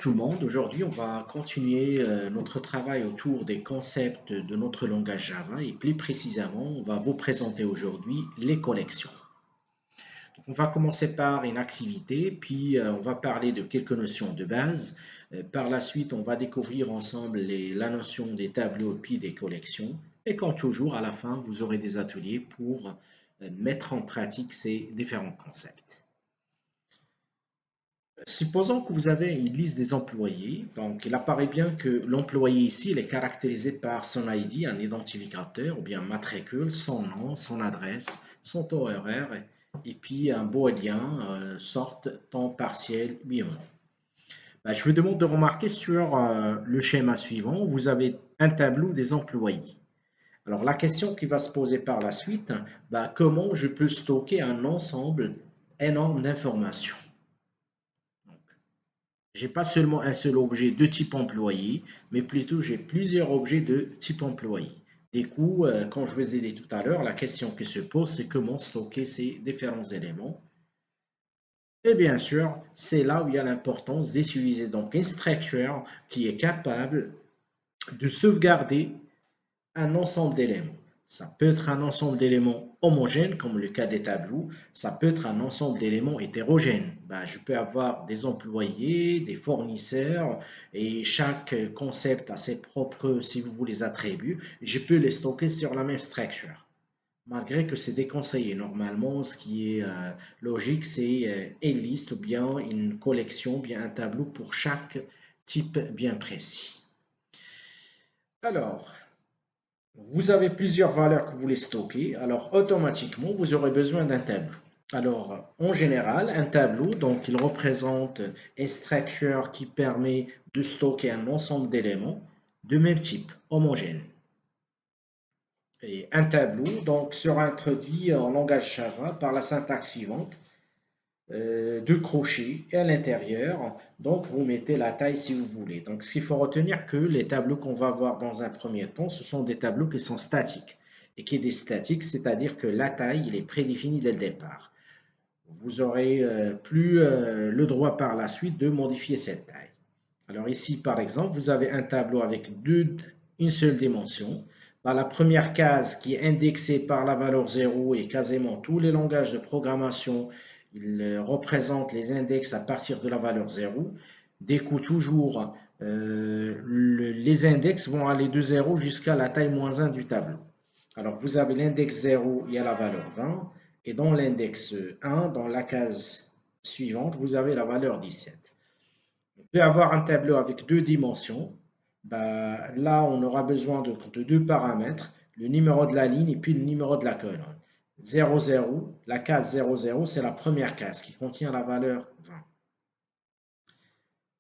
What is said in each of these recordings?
tout le monde. Aujourd'hui, on va continuer notre travail autour des concepts de notre langage Java et plus précisément, on va vous présenter aujourd'hui les collections. Donc, on va commencer par une activité, puis on va parler de quelques notions de base. Par la suite, on va découvrir ensemble la notion des tableaux puis des collections. Et comme toujours, à la fin, vous aurez des ateliers pour mettre en pratique ces différents concepts. Supposons que vous avez une liste des employés, donc il apparaît bien que l'employé ici il est caractérisé par son ID, un identificateur ou bien matricule, son nom, son adresse, son taux horaire et puis un booléen, sorte, temps partiel, oui ou non. Ben, je vous demande de remarquer sur le schéma suivant, vous avez un tableau des employés. Alors la question qui va se poser par la suite, ben, comment je peux stocker un ensemble énorme d'informations? J'ai pas seulement un seul objet de type employé, mais plutôt j'ai plusieurs objets de type employé. Du coup, comme je vous ai dit tout à l'heure, la question qui se pose, c'est comment stocker ces différents éléments. Et bien sûr, c'est là où il y a l'importance d'utiliser donc une structure qui est capable de sauvegarder un ensemble d'éléments. Ça peut être un ensemble d'éléments homogènes, comme le cas des tableaux. Ça peut être un ensemble d'éléments hétérogènes. Ben, je peux avoir des employés, des fournisseurs, et chaque concept a ses propres, si vous voulez, attributs. Je peux les stocker sur la même structure. Malgré que c'est déconseillé. Normalement, ce qui est logique, c'est une liste ou bien une collection, bien un tableau pour chaque type bien précis. Alors, vous avez plusieurs valeurs que vous voulez stocker, alors automatiquement, vous aurez besoin d'un tableau. Alors, en général, un tableau, donc, il représente une structure qui permet de stocker un ensemble d'éléments de même type, homogène. Et un tableau, donc, sera introduit en langage Java par la syntaxe suivante. De crochets et à l'intérieur, donc vous mettez la taille si vous voulez. Donc ce qu'il faut retenir que les tableaux qu'on va voir dans un premier temps, ce sont des tableaux qui sont statiques. Et qui est des statiques, c'est-à-dire que la taille, il est prédéfini dès le départ. Vous aurez plus le droit par la suite de modifier cette taille. Alors ici, par exemple, vous avez un tableau avec une seule dimension. Bah, la première case qui est indexée par la valeur 0 et quasiment tous les langages de programmation, ils représentent les index à partir de la valeur 0. Des coups toujours, les index vont aller de 0 jusqu'à la taille -1 du tableau. Alors vous avez l'index 0, il y a la valeur 20. Et dans l'index 1, dans la case suivante, vous avez la valeur 17. On peut avoir un tableau avec deux dimensions. Bah, là, on aura besoin de deux paramètres, le numéro de la ligne et puis le numéro de la colonne. 0, 0, la case 0, 0, c'est la première case qui contient la valeur 20.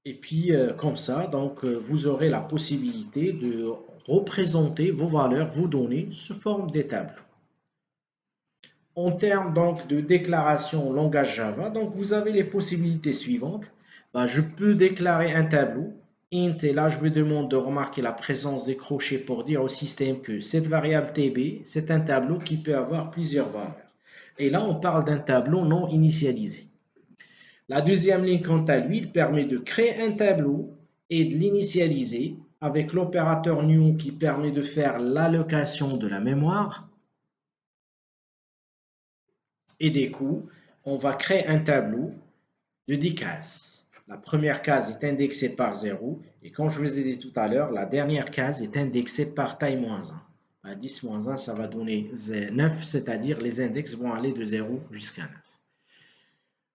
Et puis, comme ça, donc, vous aurez la possibilité de représenter vos valeurs, vos données, sous forme des tableaux. En termes donc de déclaration langage Java, donc vous avez les possibilités suivantes. Bah, je peux déclarer un tableau int et là je vous demande de remarquer la présence des crochets pour dire au système que cette variable tb c'est un tableau qui peut avoir plusieurs valeurs. Et là on parle d'un tableau non initialisé. La deuxième ligne quant à lui il permet de créer un tableau et de l'initialiser avec l'opérateur new qui permet de faire l'allocation de la mémoire. Et des coups, on va créer un tableau de 10 cases. La première case est indexée par 0 et comme je vous ai dit tout à l'heure, la dernière case est indexée par taille -1. 10-1, ça va donner 9, c'est-à-dire les index vont aller de 0 jusqu'à 9.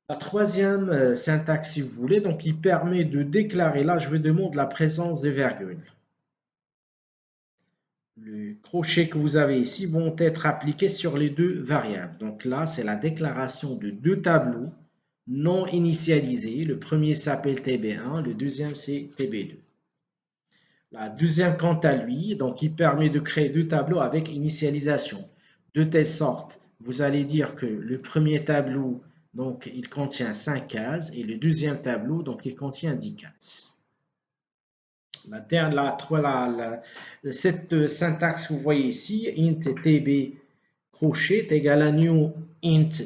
La troisième syntaxe, si vous voulez, donc il permet de déclarer, là je vous demande la présence de virgules. Le crochet que vous avez ici vont être appliqués sur les deux variables. Donc là, c'est la déclaration de deux tableaux non initialisés. Le premier s'appelle TB1, le deuxième c'est TB2. La deuxième, quant à lui, donc il permet de créer deux tableaux avec initialisation. De telle sorte, vous allez dire que le premier tableau, donc il contient 5 cases et le deuxième tableau, donc il contient 10 cases. Cette syntaxe que vous voyez ici, int tb crochet est égal à new int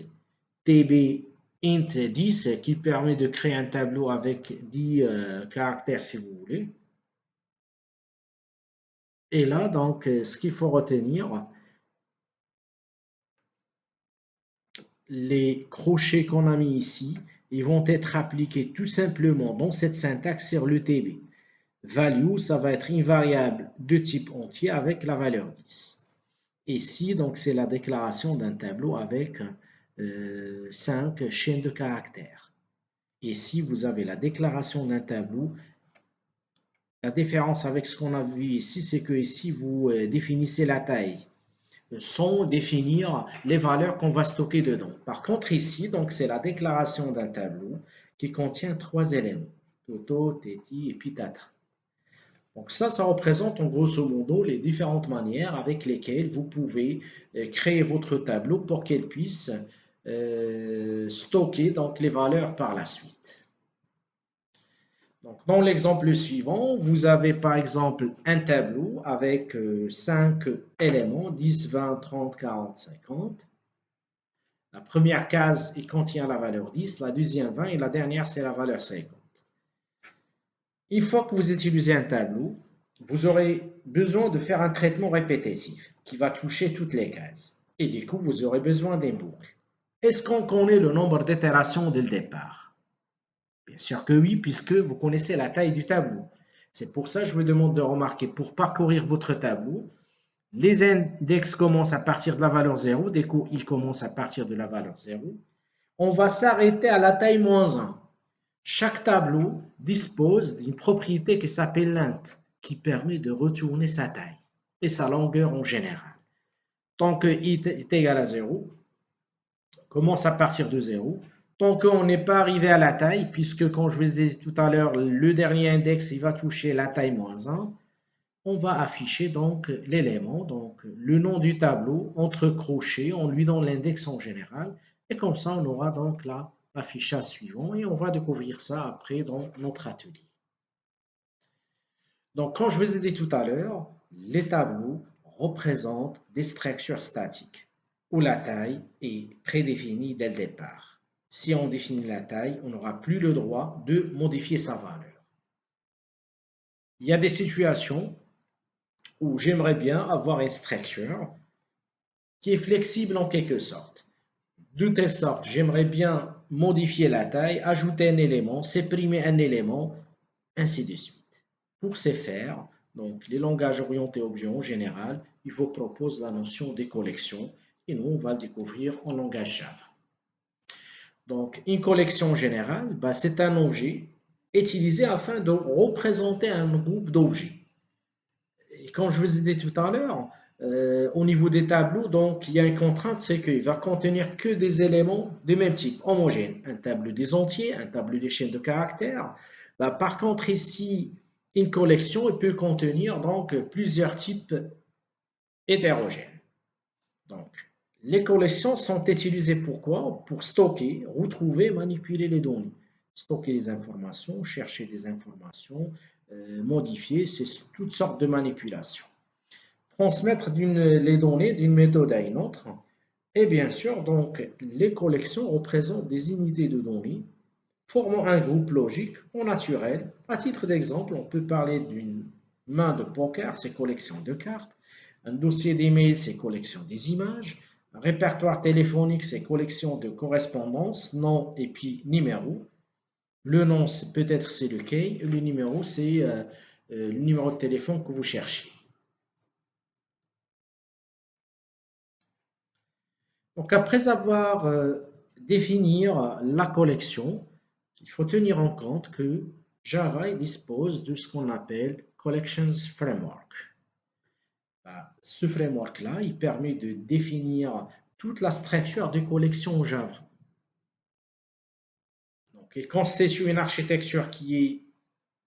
tb int 10 qui permet de créer un tableau avec 10 caractères si vous voulez. Et là, donc, ce qu'il faut retenir, les crochets qu'on a mis ici, ils vont être appliqués tout simplement dans cette syntaxe sur le TB. Value, ça va être une variable de type entier avec la valeur 10. Ici, donc, c'est la déclaration d'un tableau avec 5 chaînes de caractères. Ici, vous avez la déclaration d'un tableau. La différence avec ce qu'on a vu ici, c'est que ici, vous définissez la taille sans définir les valeurs qu'on va stocker dedans. Par contre, ici, donc, c'est la déclaration d'un tableau qui contient 3 éléments. Toto, Teti et puis Tata. Donc ça représente en grosso modo les différentes manières avec lesquelles vous pouvez créer votre tableau pour qu'elle puisse stocker donc, les valeurs par la suite. Donc, dans l'exemple suivant, vous avez par exemple un tableau avec 5 éléments, 10, 20, 30, 40, 50. La première case, il contient la valeur 10, la deuxième 20 et la dernière, c'est la valeur 50. Une fois que vous utilisez un tableau, vous aurez besoin de faire un traitement répétitif qui va toucher toutes les cases. Et du coup, vous aurez besoin d'une boucle. Est-ce qu'on connaît le nombre d'itérations dès le départ? Bien sûr que oui, puisque vous connaissez la taille du tableau. C'est pour ça que je vous demande de remarquer, pour parcourir votre tableau, les index commencent à partir de la valeur 0, du coup, ils commencent à partir de la valeur 0. On va s'arrêter à la taille moins 1. Chaque tableau dispose d'une propriété qui s'appelle l'int, qui permet de retourner sa taille et sa longueur en général. Tant que i est égal à 0, commence à partir de 0. Tant qu'on n'est pas arrivé à la taille, puisque comme je vous ai dit tout à l'heure, le dernier index il va toucher la taille moins 1, on va afficher donc l'élément, donc le nom du tableau, entre crochets, on lui donne l'index en général, et comme ça on aura donc l'affichage suivant, et on va découvrir ça après dans notre atelier. Donc comme je vous ai dit tout à l'heure, les tableaux représentent des structures statiques, où la taille est prédéfinie dès le départ. Si on définit la taille, on n'aura plus le droit de modifier sa valeur. Il y a des situations où j'aimerais bien avoir une structure qui est flexible en quelque sorte. De telle sorte, j'aimerais bien modifier la taille, ajouter un élément, supprimer un élément, ainsi de suite. Pour ce faire, donc, les langages orientés objets en général, ils vous proposent la notion des collections et nous, on va le découvrir en langage Java. Donc, une collection générale, c'est un objet utilisé afin de représenter un groupe d'objets. Et comme je vous ai dit tout à l'heure, au niveau des tableaux, donc il y a une contrainte, c'est qu'il va contenir que des éléments de même type, homogènes. Un tableau des entiers, un tableau des chaînes de caractères. Par contre, ici, une collection peut contenir donc plusieurs types hétérogènes. Donc, les collections sont utilisées pour quoi? Pour stocker, retrouver, manipuler les données. Stocker les informations, chercher des informations, modifier, c'est toutes sortes de manipulations. Transmettre les données d'une méthode à une autre. Et bien sûr, donc, les collections représentent des unités de données formant un groupe logique ou naturel. À titre d'exemple, on peut parler d'une main de poker, c'est collection de cartes. Un dossier d'email, c'est collection des images. Un répertoire téléphonique, c'est collection de correspondances, nom et puis numéro. Le nom, peut-être c'est le key. Le numéro, c'est le numéro de téléphone que vous cherchez. Donc, après avoir défini la collection, il faut tenir en compte que Java dispose de ce qu'on appelle Collections Framework. Ce framework-là, il permet de définir toute la structure des collections Java. Donc, il constitue une architecture qui est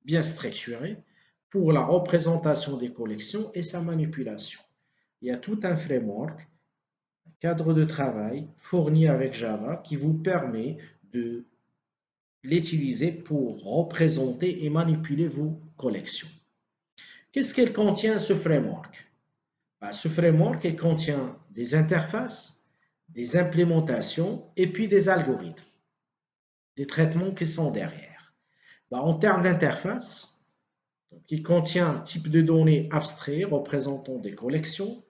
bien structurée pour la représentation des collections et sa manipulation. Il y a tout un framework, un cadre de travail fourni avec Java qui vous permet de l'utiliser pour représenter et manipuler vos collections. Qu'est-ce qu'elle contient, ce framework? Ce framework il contient des interfaces, des implémentations et puis des algorithmes. des traitements qui sont derrière. Bah, en termes d'interface, il contient un type de données abstrait représentant des collections.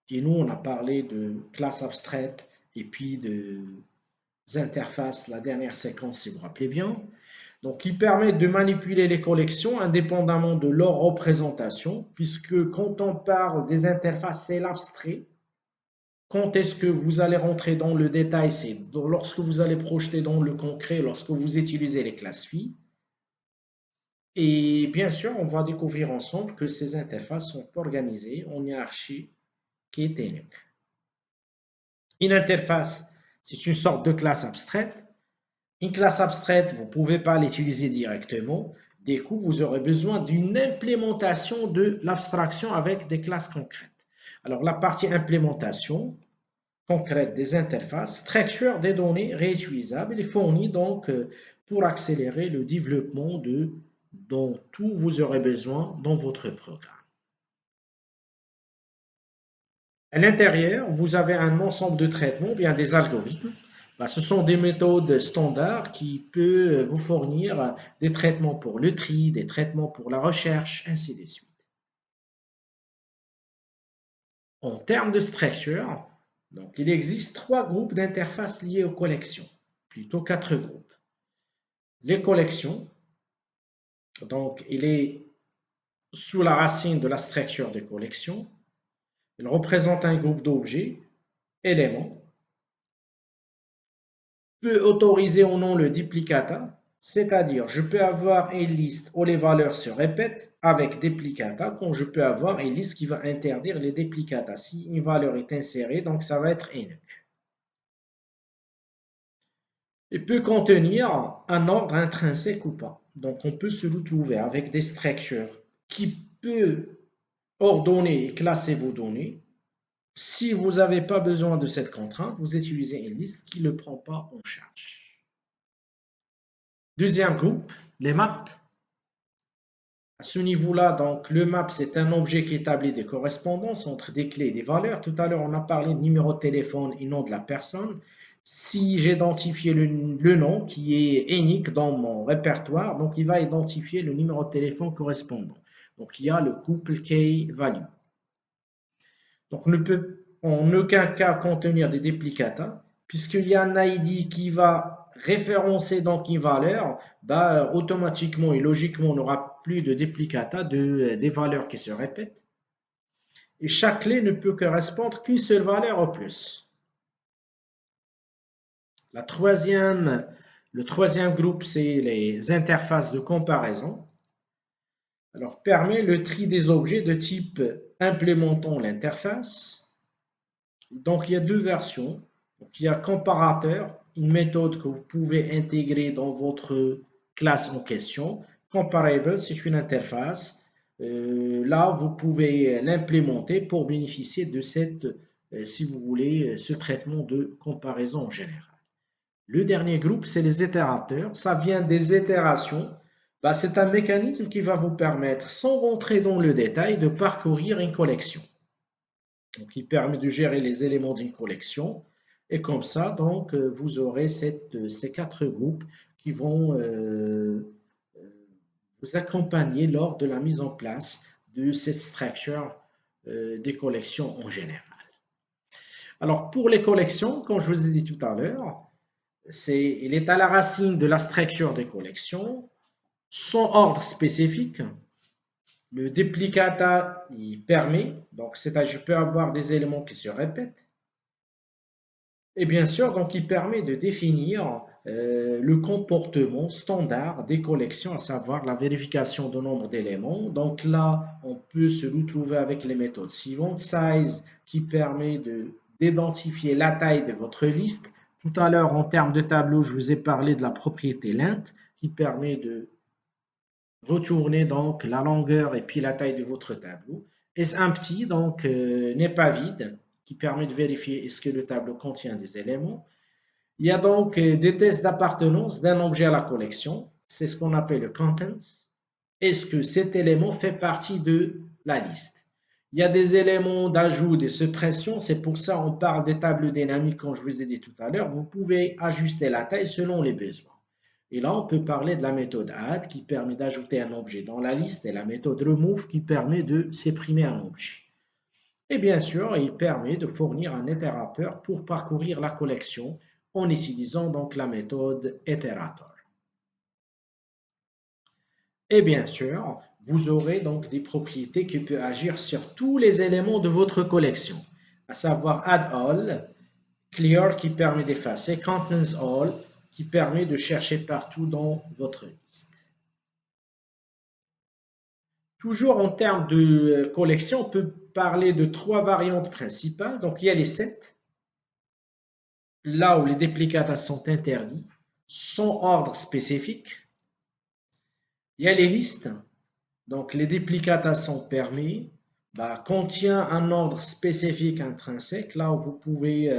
Et nous, on a parlé de classes abstraites et puis de interfaces, la dernière séquence, si vous vous rappelez bien. Donc, qui permettent de manipuler les collections indépendamment de leur représentation, puisque quand on parle des interfaces, c'est l'abstrait. Quand est-ce que vous allez rentrer dans le détail? C'est lorsque vous allez projeter dans le concret, lorsque vous utilisez les classes phi. Et bien sûr, on va découvrir ensemble que ces interfaces sont organisées en hiérarchie qui est unique. Une interface, c'est une sorte de classe abstraite. Une classe abstraite, vous ne pouvez pas l'utiliser directement. Du coup, vous aurez besoin d'une implémentation de l'abstraction avec des classes concrètes. Alors, la partie implémentation concrète des interfaces structure des données réutilisables et fournit donc pour accélérer le développement dont tout vous aurez besoin dans votre programme. À l'intérieur, vous avez un ensemble de traitements, bien des algorithmes. Ben, ce sont des méthodes standards qui peuvent vous fournir des traitements pour le tri, des traitements pour la recherche, ainsi de suite. En termes de structure, donc, il existe trois groupes d'interfaces liées aux collections, plutôt quatre groupes. Les collections, donc il est sous la racine de la structure des collections. Il représente un groupe d'objets, éléments, peut autoriser ou non le duplicata, c'est-à-dire je peux avoir une liste où les valeurs se répètent avec duplicata, quand je peux avoir une liste qui va interdire les duplicata. Si une valeur est insérée, donc ça va être unique. Il peut contenir un ordre intrinsèque ou pas. Donc on peut se retrouver avec des structures qui peuvent ordonner et classer vos données. Si vous n'avez pas besoin de cette contrainte, vous utilisez une liste qui ne le prend pas en charge. Deuxième groupe, les maps. À ce niveau-là, donc, le map, c'est un objet qui établit des correspondances entre des clés et des valeurs. Tout à l'heure, on a parlé de numéro de téléphone et nom de la personne. Si j'identifie le nom qui est unique dans mon répertoire, donc il va identifier le numéro de téléphone correspondant. Donc il y a le couple key-value. Donc on ne peut en aucun cas contenir des duplicata, puisqu'il y a un ID qui va référencer donc une valeur, bah, automatiquement et logiquement on n'aura plus de duplicata des valeurs qui se répètent. Et chaque clé ne peut correspondre qu'une seule valeur au plus. Le troisième groupe, c'est les interfaces de comparaison. Alors, permet le tri des objets de type implémentant l'interface. Donc, il y a deux versions. Donc, il y a comparateur, une méthode que vous pouvez intégrer dans votre classe en question. Comparable, c'est une interface. Là, vous pouvez l'implémenter pour bénéficier de cette, si vous voulez, ce traitement de comparaison en général. Le dernier groupe, c'est les itérateurs. Ça vient des itérations. Bah, c'est un mécanisme qui va vous permettre, sans rentrer dans le détail, de parcourir une collection. Donc, il permet de gérer les éléments d'une collection. Et comme ça, donc, vous aurez ces quatre groupes qui vont vous accompagner lors de la mise en place de cette structure des collections en général. Alors, pour les collections, comme je vous ai dit tout à l'heure, il est à la racine de la structure des collections, son ordre spécifique. Le duplicata, il permet, donc c'est-à-dire je peux avoir des éléments qui se répètent. Et bien sûr, donc il permet de définir le comportement standard des collections, à savoir la vérification du nombre d'éléments. Donc là, on peut se retrouver avec les méthodes suivantes. Size, qui permet d'identifier la taille de votre liste. Tout à l'heure, en termes de tableau, je vous ai parlé de la propriété length, qui permet de retourner donc la longueur et puis la taille de votre tableau. Est-ce empty, donc n'est pas vide, qui permet de vérifier est-ce que le tableau contient des éléments. Il y a donc des tests d'appartenance d'un objet à la collection. C'est ce qu'on appelle le contents. Est-ce que cet élément fait partie de la liste? Il y a des éléments d'ajout, de suppression. C'est pour ça qu'on parle des tableaux dynamiques, comme je vous ai dit tout à l'heure. Vous pouvez ajuster la taille selon les besoins. Et là, on peut parler de la méthode add qui permet d'ajouter un objet dans la liste et la méthode remove qui permet de supprimer un objet. Et bien sûr, il permet de fournir un itérateur pour parcourir la collection en utilisant donc la méthode itérateur. Et bien sûr, vous aurez donc des propriétés qui peuvent agir sur tous les éléments de votre collection, à savoir add all, clear qui permet d'effacer, contains all qui permet de chercher partout dans votre liste. Toujours en termes de collection, on peut parler de trois variantes principales. Donc il y a les sets, là où les duplicata sont interdits, sans ordre spécifique. Il y a les listes, donc les duplicata sont permis, contient un ordre spécifique intrinsèque, là où vous pouvez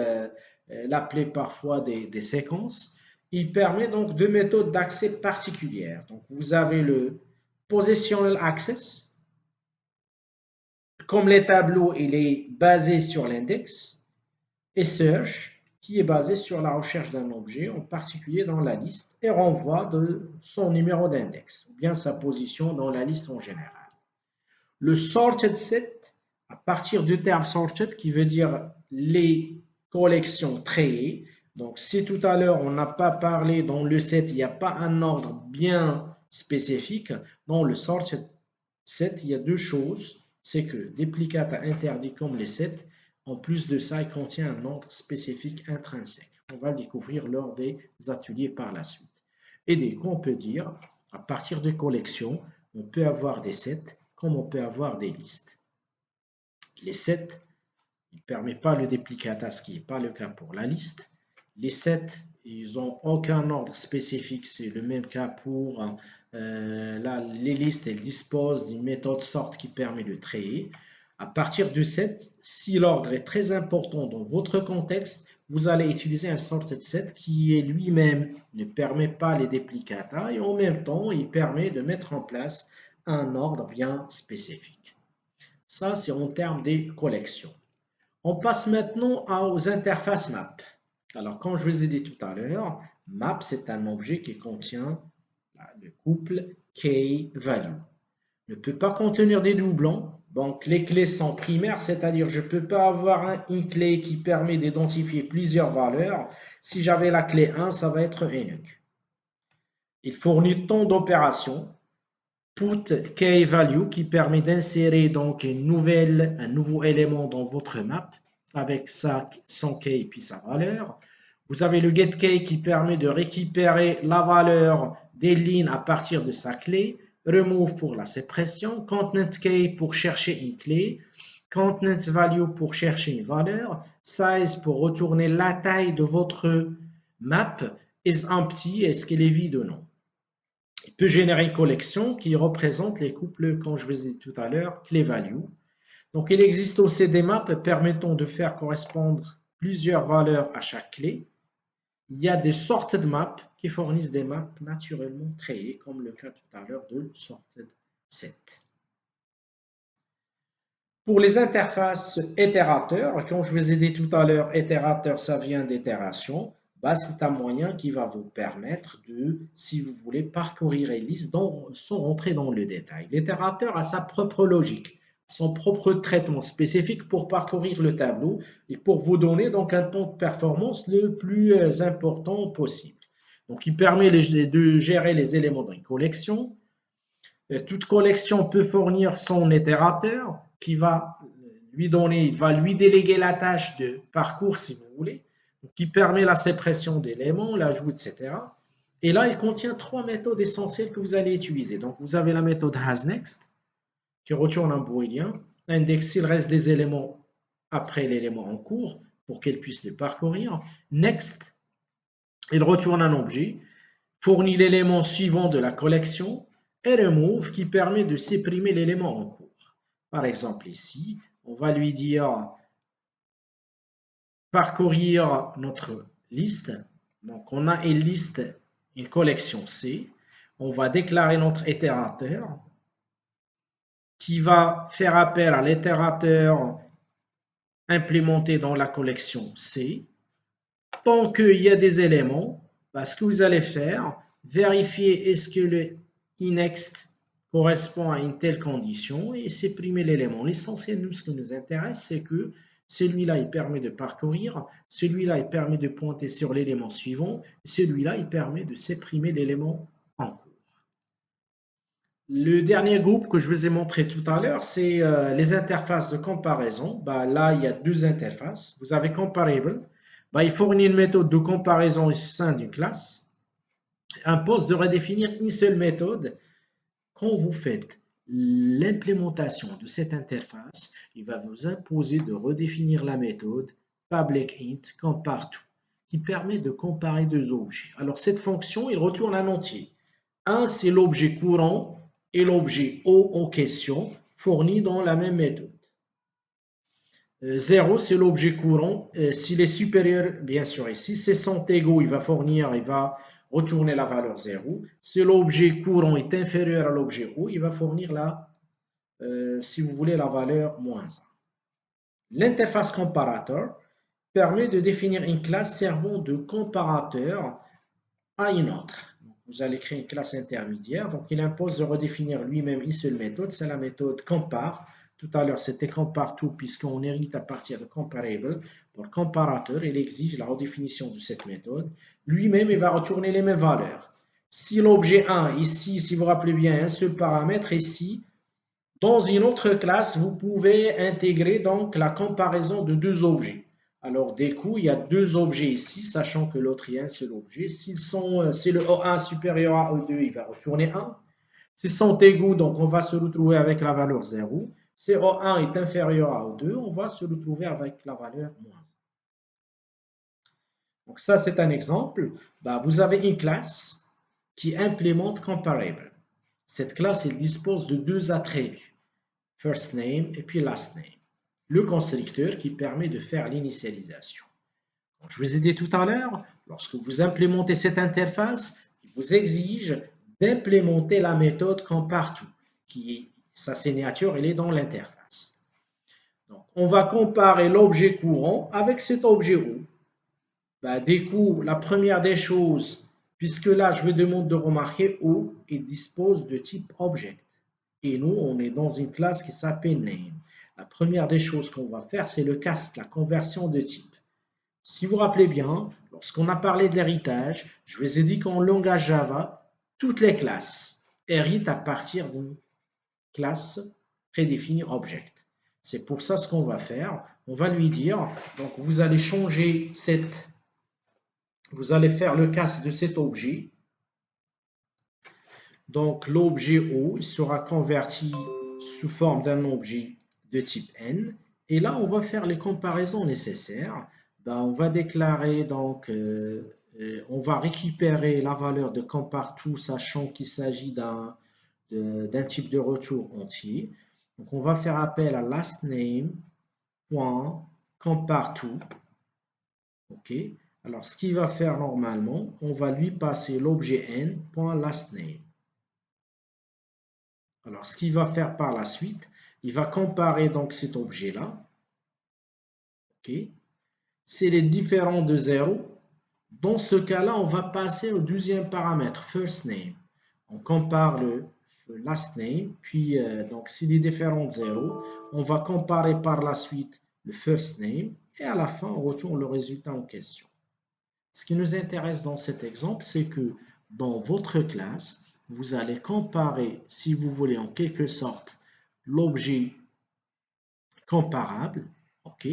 l'appeler parfois des séquences. Il permet donc deux méthodes d'accès particulières. Donc vous avez le positional access, comme les tableaux, il est basé sur l'index, et search, qui est basé sur la recherche d'un objet, en particulier dans la liste, et renvoie de son numéro d'index, ou bien sa position dans la liste en général. Le sorted set, à partir du terme sorted, qui veut dire les collections triées. Donc, si tout à l'heure, on n'a pas parlé dans le set, il n'y a pas un ordre bien spécifique, dans le sorted set, il y a deux choses. C'est que duplicata interdit comme les sets. En plus de ça, il contient un ordre spécifique intrinsèque. On va le découvrir lors des ateliers par la suite. Et du coup, on peut dire, à partir de collections, on peut avoir des sets comme on peut avoir des listes. Les sets, il ne permet pas le duplicata, ce qui n'est pas le cas pour la liste. Les sets, ils n'ont aucun ordre spécifique, c'est le même cas pour les listes, elles disposent d'une méthode sort qui permet de trier. À partir du set, si l'ordre est très important dans votre contexte, vous allez utiliser un sorted set qui est lui-même ne permet pas les duplicata et en même temps, il permet de mettre en place un ordre bien spécifique. Ça, c'est en termes des collections. On passe maintenant aux interfaces map. Alors, comme je vous ai dit tout à l'heure, map, c'est un objet qui contient le couple key-value. Ne peut pas contenir des doublons. Donc, les clés sont primaires, c'est-à-dire je ne peux pas avoir une clé qui permet d'identifier plusieurs valeurs. Si j'avais la clé 1, ça va être unique. Il fournit tant d'opérations. Put key value qui permet d'insérer donc un nouveau élément dans votre map avec son key puis sa valeur. Vous avez le getKey qui permet de récupérer la valeur des lignes à partir de sa clé. Remove pour la suppression. ContentKey pour chercher une clé. ContentValue pour chercher une valeur. Size pour retourner la taille de votre map. Is empty, est-ce qu'elle est vide ou non? Il peut générer une collection qui représente les couples, comme je vous ai dit tout à l'heure, clé-value. Donc, il existe aussi des maps permettant de faire correspondre plusieurs valeurs à chaque clé. Il y a des sorted maps qui fournissent des maps naturellement créées, comme le cas tout à l'heure de sorted set. Pour les interfaces itérateurs, comme je vous ai dit tout à l'heure, itérateur, ça vient d'itération. C'est un moyen qui va vous permettre de, si vous voulez, parcourir les listes sans rentrer dans le détail. L'itérateur a sa propre logique, son propre traitement spécifique pour parcourir le tableau et pour vous donner donc un temps de performance le plus important possible. Donc, il permet de gérer les éléments d'une collection. Toute collection peut fournir son itérateur qui va lui donner, il va lui déléguer la tâche de parcours si vous voulez, qui permet la suppression d'éléments, l'ajout, etc. Et là, il contient trois méthodes essentielles que vous allez utiliser. Donc, vous avez la méthode hasNext qui retourne un booléen, index s'il reste des éléments après l'élément en cours pour qu'elle puisse le parcourir. Next, il retourne un objet, fournit l'élément suivant de la collection et remove qui permet de supprimer l'élément en cours. Par exemple ici, on va lui dire parcourir notre liste. Donc on a une liste, une collection C. On va déclarer notre itérateur qui va faire appel à l'itérateur implémenté dans la collection C. Tant qu'il y a des éléments, ce que vous allez faire, vérifier est-ce que le innext correspond à une telle condition et supprimer l'élément. L'essentiel, nous, ce qui nous intéresse, c'est que celui-là, il permet de parcourir, celui-là, il permet de pointer sur l'élément suivant, celui-là, il permet de supprimer l'élément en cours. Le dernier groupe que je vous ai montré tout à l'heure, c'est les interfaces de comparaison. Bah, là, il y a deux interfaces. Vous avez comparable. Bah, il fournit une méthode de comparaison au sein d'une classe. Impose de redéfinir une seule méthode. Quand vous faites l'implémentation de cette interface, il va vous imposer de redéfinir la méthode public int compare2 qui permet de comparer deux objets. Alors cette fonction, il retourne un entier. Un, c'est l'objet courant et l'objet O en question fournis dans la même méthode. 0, c'est l'objet courant. S'il est supérieur, bien sûr, ici, c'est sont égaux, il va retourner la valeur 0. Si l'objet courant est inférieur à l'objet O, il va fournir si vous voulez, la valeur moins 1. L'interface comparateur permet de définir une classe servant de comparateur à une autre. Donc, vous allez créer une classe intermédiaire. Donc, il impose de redéfinir lui-même une seule méthode. C'est la méthode compare. Tout à l'heure, c'était compare2 puisqu'on hérite à partir de comparable. Pour comparateur, il exige la redéfinition de cette méthode. Lui-même, il va retourner les mêmes valeurs. Si l'objet 1, ici, si vous vous rappelez bien, un seul paramètre, ici, dans une autre classe, vous pouvez intégrer donc la comparaison de deux objets. Alors, du coup, il y a deux objets ici, sachant que l'autre est un seul objet. Si le O1 supérieur à O2, il va retourner 1. S'ils sont égaux, donc on va se retrouver avec la valeur 0. Si O1 est inférieur à O2, on va se retrouver avec la valeur moins 1. Donc ça, c'est un exemple. Bah, vous avez une classe qui implémente comparable. Cette classe, elle dispose de deux attributs. First name et puis last name. Le constructeur qui permet de faire l'initialisation. Je vous ai dit tout à l'heure, lorsque vous implémentez cette interface, il vous exige d'implémenter la méthode compare2, sa signature, elle est dans l'interface. Donc, on va comparer l'objet courant avec cet objet O. Bah, du coup, la première des choses, puisque là, je vous demande de remarquer O, il dispose de type object. Et nous, on est dans une classe qui s'appelle name. La première des choses qu'on va faire, c'est le cast, la conversion de type. Si vous vous rappelez bien, lorsqu'on a parlé de l'héritage, je vous ai dit qu'en langage Java, toutes les classes héritent à partir d'une classe prédéfinie object. C'est pour ça ce qu'on va faire. On va lui dire, donc vous allez vous allez faire le cast de cet objet. Donc l'objet O sera converti sous forme d'un objet de type N. Et là, on va faire les comparaisons nécessaires. Ben, on va déclarer, donc, on va récupérer la valeur de compare2, sachant qu'il s'agit d'un type de retour entier. Donc, on va faire appel à lastName.compare2. OK. Alors, ce qu'il va faire normalement, on va lui passer l'objet n.lastName. Alors, ce qu'il va faire par la suite, il va comparer donc cet objet-là. OK. S'il est différent de 0, dans ce cas-là, on va passer au deuxième paramètre, first name. On compare le last name, puis donc s'il est différent de 0, on va comparer par la suite le first name, et à la fin, on retourne le résultat en question. Ce qui nous intéresse dans cet exemple, c'est que dans votre classe, vous allez comparer, si vous voulez, en quelque sorte, l'objet comparable, ok?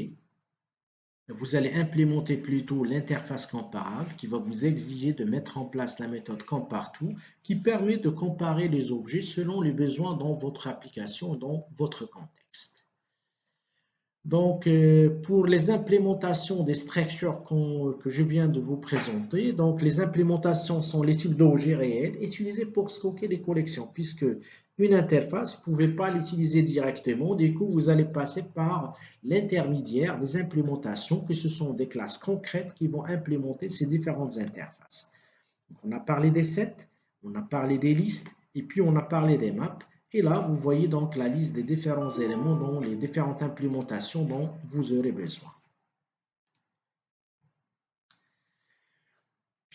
Vous allez implémenter plutôt l'interface comparable qui va vous exiger de mettre en place la méthode compare2 qui permet de comparer les objets selon les besoins dans votre application, dans votre contexte. Donc, pour les implémentations des structures que je viens de vous présenter, donc les implémentations sont les types d'objets réels utilisés pour stocker des collections, puisque une interface, vous ne pouvez pas l'utiliser directement, du coup, vous allez passer par l'intermédiaire des implémentations, que ce sont des classes concrètes qui vont implémenter ces différentes interfaces. Donc, on a parlé des sets, on a parlé des listes, et puis on a parlé des maps. Et là, vous voyez donc la liste des différents éléments dans les différentes implémentations dont vous aurez besoin.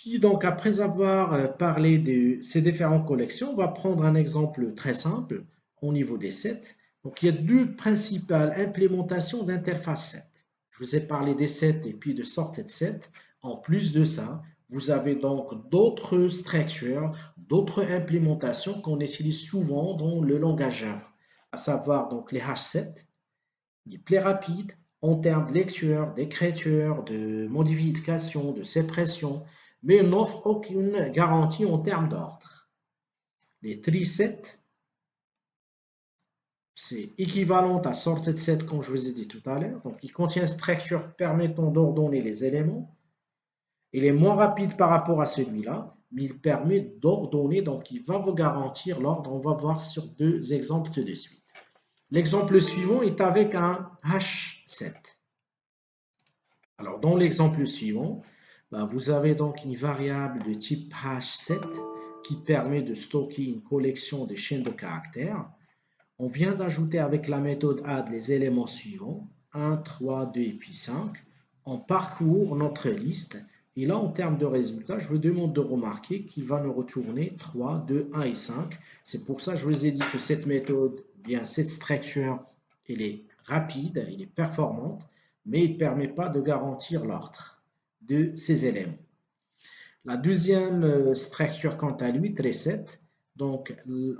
Puis donc, après avoir parlé de ces différentes collections, on va prendre un exemple très simple au niveau des sets. Donc, il y a deux principales implémentations d'interface set. Je vous ai parlé des sets et puis de sorted set. En plus de ça, vous avez donc d'autres structures, d'autres implémentations qu'on utilise souvent dans le langage Java, à savoir donc les hash sets, les plus rapides en termes de lecture, d'écriture, de modification, de sépression, mais n'offre aucune garantie en termes d'ordre. Les tree sets, c'est équivalent à sorted set comme je vous ai dit tout à l'heure. Donc, il contient une structure permettant d'ordonner les éléments. Il est moins rapide par rapport à celui-là, mais il permet d'ordonner, donc il va vous garantir l'ordre. On va voir sur deux exemples tout de suite. L'exemple suivant est avec un hash set. Alors, dans l'exemple suivant, vous avez donc une variable de type hash7 qui permet de stocker une collection de chaînes de caractères. On vient d'ajouter avec la méthode add les éléments suivants, 1, 3, 2 et puis 5. On parcourt notre liste et là, en termes de résultats, je vous demande de remarquer qu'il va nous retourner 3, 2, 1 et 5. C'est pour ça que je vous ai dit que cette méthode, bien cette structure, elle est rapide, elle est performante, mais il ne permet pas de garantir l'ordre de ces éléments. La deuxième structure, quant à lui, reset. Donc,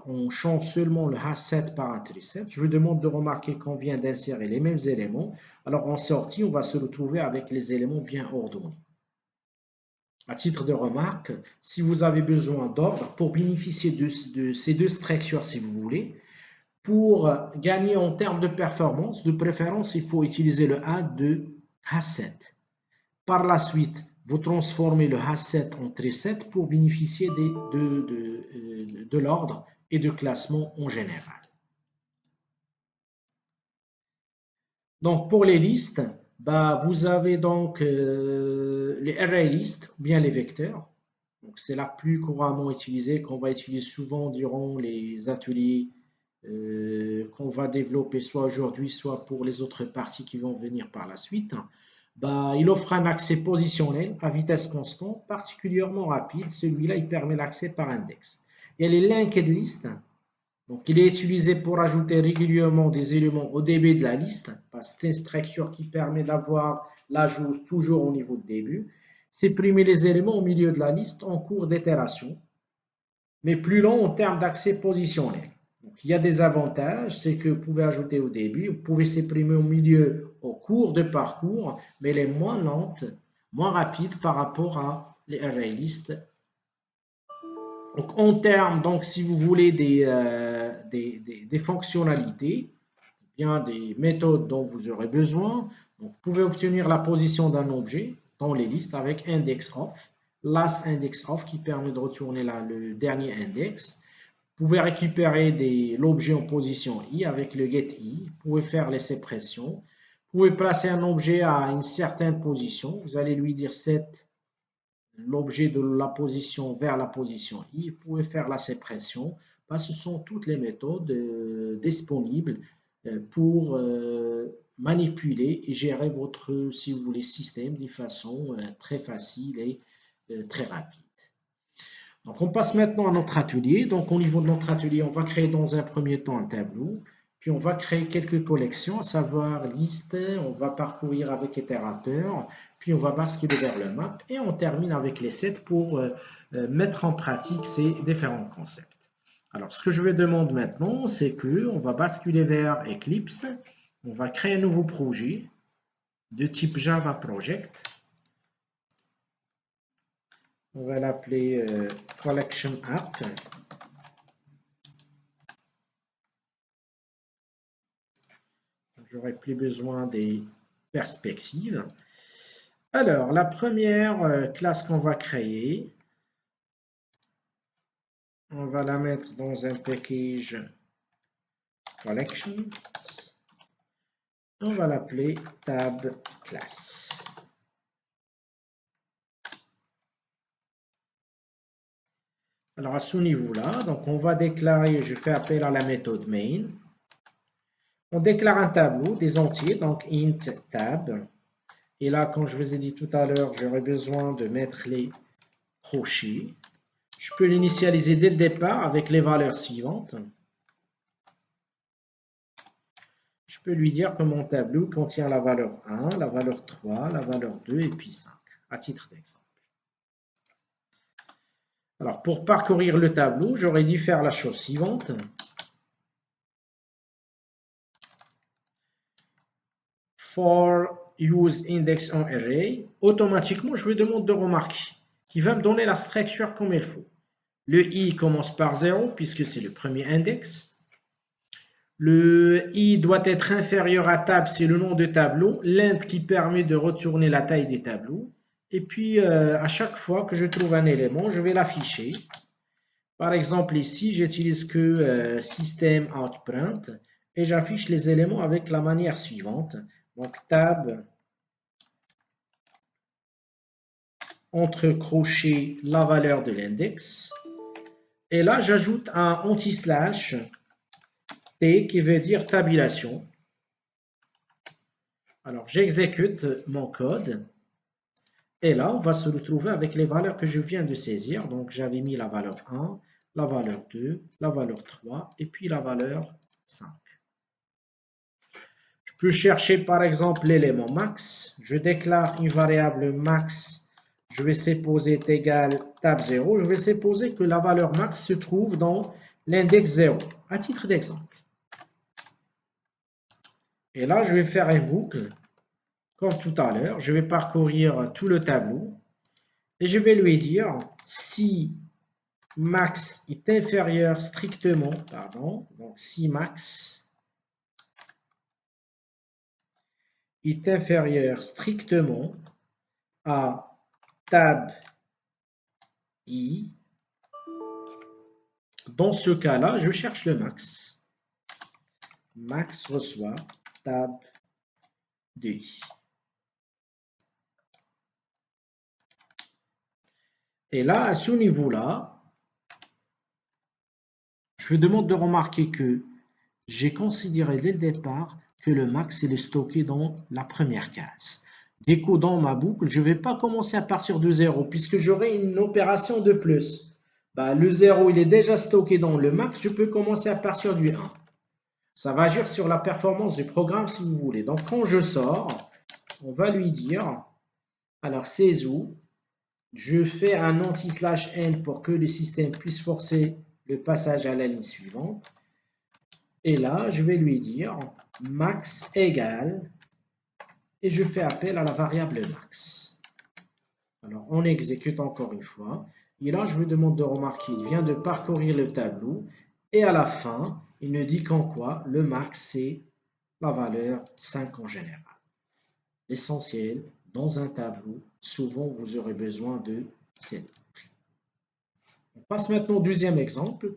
on change seulement le hash7 par un reset. Je vous demande de remarquer qu'on vient d'insérer les mêmes éléments. Alors, en sortie, on va se retrouver avec les éléments bien ordonnés. À titre de remarque, si vous avez besoin d'ordre pour bénéficier de ces deux structures, si vous voulez, pour gagner en termes de performance, de préférence, il faut utiliser le add de hash7. Par la suite, vous transformez le hash7 en reset pour bénéficier de l'ordre et de classement en général. Donc, pour les listes, vous avez donc les array lists, ou bien les vecteurs. Donc, c'est la plus couramment utilisée, qu'on va utiliser souvent durant les ateliers qu'on va développer soit aujourd'hui, soit pour les autres parties qui vont venir par la suite. Il offre un accès positionnel à vitesse constante, particulièrement rapide. Celui-là, il permet l'accès par index. Il y a les linked lists. Donc, il est utilisé pour ajouter régulièrement des éléments au début de la liste, parce que c'est une structure qui permet d'avoir l'ajout toujours au niveau de début. Supprimer les éléments au milieu de la liste en cours d'itération, mais plus long en termes d'accès positionnel. Donc, il y a des avantages, c'est que vous pouvez ajouter au début, vous pouvez supprimer au milieu, au cours de parcours, mais elle est moins lente, moins rapide par rapport à les array lists. Donc, en termes, donc, si vous voulez des fonctionnalités, bien des méthodes dont vous aurez besoin, donc, vous pouvez obtenir la position d'un objet dans les listes avec index of, last index of qui permet de retourner le dernier index. Vous pouvez récupérer l'objet en position i avec le get i. Vous pouvez faire les sépressions. Vous pouvez placer un objet à une certaine position. Vous allez lui dire set l'objet de la position vers la position i. Vous pouvez faire la sépression. Ce sont toutes les méthodes disponibles pour manipuler et gérer votre, si vous voulez, système de façon très facile et très rapide. Donc, on passe maintenant à notre atelier. Donc, au niveau de notre atelier, on va créer dans un premier temps un tableau. Puis, on va créer quelques collections, à savoir liste. On va parcourir avec itérateur. Puis, on va basculer vers le map. Et on termine avec les sets pour mettre en pratique ces différents concepts. Alors, ce que je vais demander maintenant, c'est qu'on va basculer vers Eclipse. On va créer un nouveau projet de type Java Project. On va l'appeler Collection App. J'aurai plus besoin des perspectives. Alors, la première classe qu'on va créer, on va la mettre dans un package Collection. On va l'appeler Tab Class. Alors, à ce niveau-là, donc on va déclarer, je fais appel à la méthode main. On déclare un tableau des entiers, donc int tab. Et là, comme je vous ai dit tout à l'heure, j'aurai besoin de mettre les crochet. Je peux l'initialiser dès le départ avec les valeurs suivantes. Je peux lui dire que mon tableau contient la valeur 1, la valeur 3, la valeur 2 et puis 5, à titre d'exemple. Alors, pour parcourir le tableau, j'aurais dû faire la chose suivante. For use index on array, automatiquement, je lui demande de remarquer, qui va me donner la structure comme il faut. Le i commence par 0, puisque c'est le premier index. Le i doit être inférieur à tab, c'est le nom de tableau. L'int qui permet de retourner la taille des tableaux. Et puis, à chaque fois que je trouve un élément, je vais l'afficher. Par exemple, ici, j'utilise que system.out.print et j'affiche les éléments avec la manière suivante. Donc, tab, entre crochets, la valeur de l'index. Et là, j'ajoute un anti-slash T qui veut dire tabulation. Alors, j'exécute mon code. Et là, on va se retrouver avec les valeurs que je viens de saisir. Donc, j'avais mis la valeur 1, la valeur 2, la valeur 3 et puis la valeur 5. Je peux chercher par exemple l'élément max. Je déclare une variable max. Je vais supposer est égal tab 0. Je vais supposer que la valeur max se trouve dans l'index 0, à titre d'exemple. Et là, je vais faire une boucle. Comme tout à l'heure, je vais parcourir tout le tableau. Et je vais lui dire si max est inférieur strictement, donc si max est inférieur strictement à tab i, dans ce cas-là, je cherche le max. Max reçoit tab de i. Et là, à ce niveau-là, je vous demande de remarquer que j'ai considéré dès le départ que le max est stocké dans la première case. Du coup, dans ma boucle, je ne vais pas commencer à partir de 0 puisque j'aurai une opération de plus. Le 0, il est déjà stocké dans le max, je peux commencer à partir du 1. Ça va agir sur la performance du programme si vous voulez. Donc, quand je sors, on va lui dire, alors c'est où je fais un anti-n pour que le système puisse forcer le passage à la ligne suivante. Et là, je vais lui dire max égale, et je fais appel à la variable max. Alors, on exécute encore une fois. Et là, je lui demande de remarquer, il vient de parcourir le tableau. Et à la fin, il me dit qu'en quoi le max, c'est la valeur 5 en général. L'essentiel, dans un tableau, souvent, vous aurez besoin de cette boucle. On passe maintenant au deuxième exemple.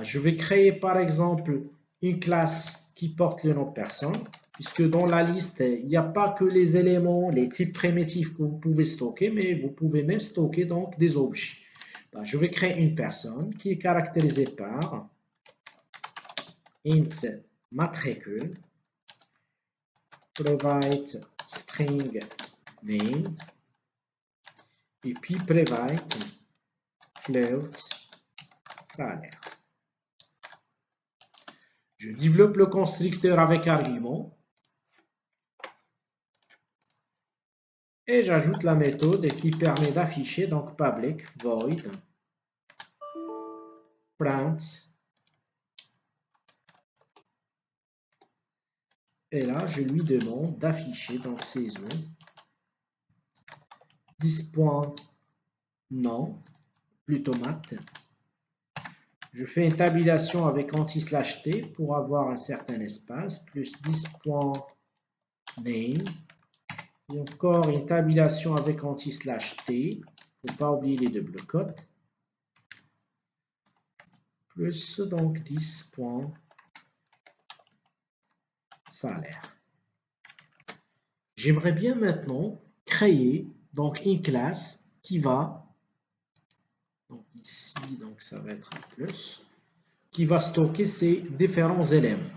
Je vais créer, par exemple, une classe qui porte le nom de personne, puisque dans la liste, il n'y a pas que les éléments, les types primitifs que vous pouvez stocker, mais vous pouvez même stocker donc des objets. Je vais créer une personne qui est caractérisée par int matricule, provide string name, et puis provide float salaire. Je développe le constructeur avec argument et j'ajoute la méthode qui permet d'afficher donc public void print. Et là, je lui demande d'afficher donc saison 10.non, plutôt mat. Je fais une tabulation avec anti-t pour avoir un certain espace, plus 10.name. Et encore une tabulation avec anti-t. Il ne faut pas oublier les double cotes. Plus donc 10.salaire. J'aimerais bien maintenant créer donc une classe qui va, donc ici, donc ça va être un plus, qui va stocker ces différents éléments.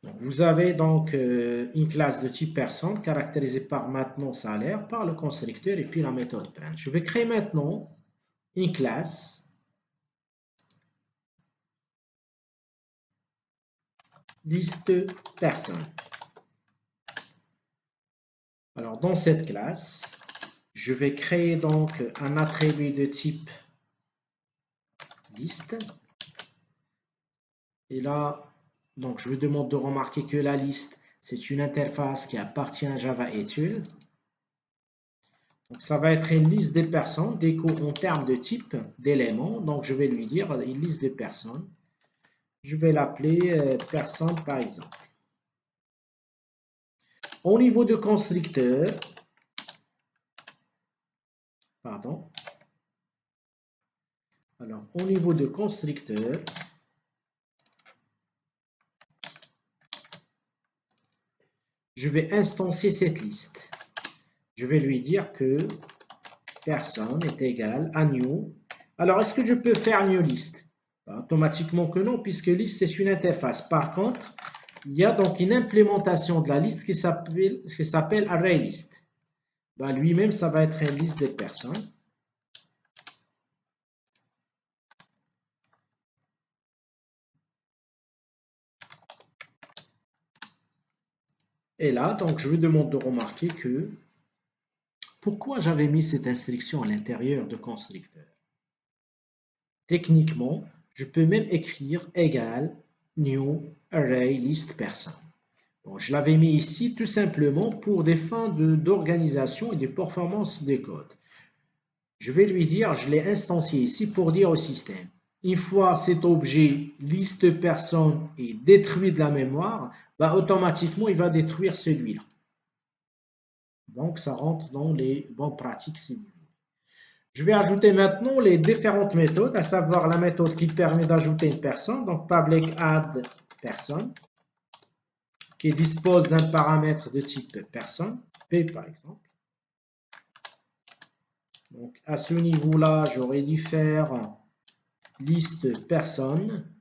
Donc vous avez donc une classe de type personne caractérisée par maintenant salaire, par le constructeur et puis la méthode print. Je vais créer maintenant une classe liste personnes. Alors, dans cette classe, je vais créer donc un attribut de type liste. Et là, donc je vous demande de remarquer que la liste, c'est une interface qui appartient à Java Etul. Donc ça va être une liste des personnes, déco en termes de type d'éléments. Donc je vais lui dire une liste de personnes. Je vais l'appeler personne par exemple. Au niveau de constructeur, pardon. Alors au niveau de constructeur, je vais instancier cette liste. Je vais lui dire que personne est égal à new. Alors, est-ce que je peux faire new list? Automatiquement que non, puisque list, c'est une interface. Par contre, il y a donc une implémentation de la liste qui s'appelle ArrayList. Lui-même, ça va être une liste de personnes. Et là, donc, je vous demande de remarquer que pourquoi j'avais mis cette instruction à l'intérieur de constructeur. Techniquement, je peux même écrire égal new array list person. Bon, je l'avais mis ici tout simplement pour des fins d'organisation et de performance des codes. Je vais lui dire, je l'ai instancié ici pour dire au système, une fois cet objet liste personne est détruit de la mémoire, automatiquement il va détruire celui-là. Donc ça rentre dans les bonnes pratiques si vous voulez. Je vais ajouter maintenant les différentes méthodes, à savoir la méthode qui permet d'ajouter une personne, donc public add personne, qui dispose d'un paramètre de type personne, P par exemple. Donc à ce niveau-là, j'aurais dû faire liste personne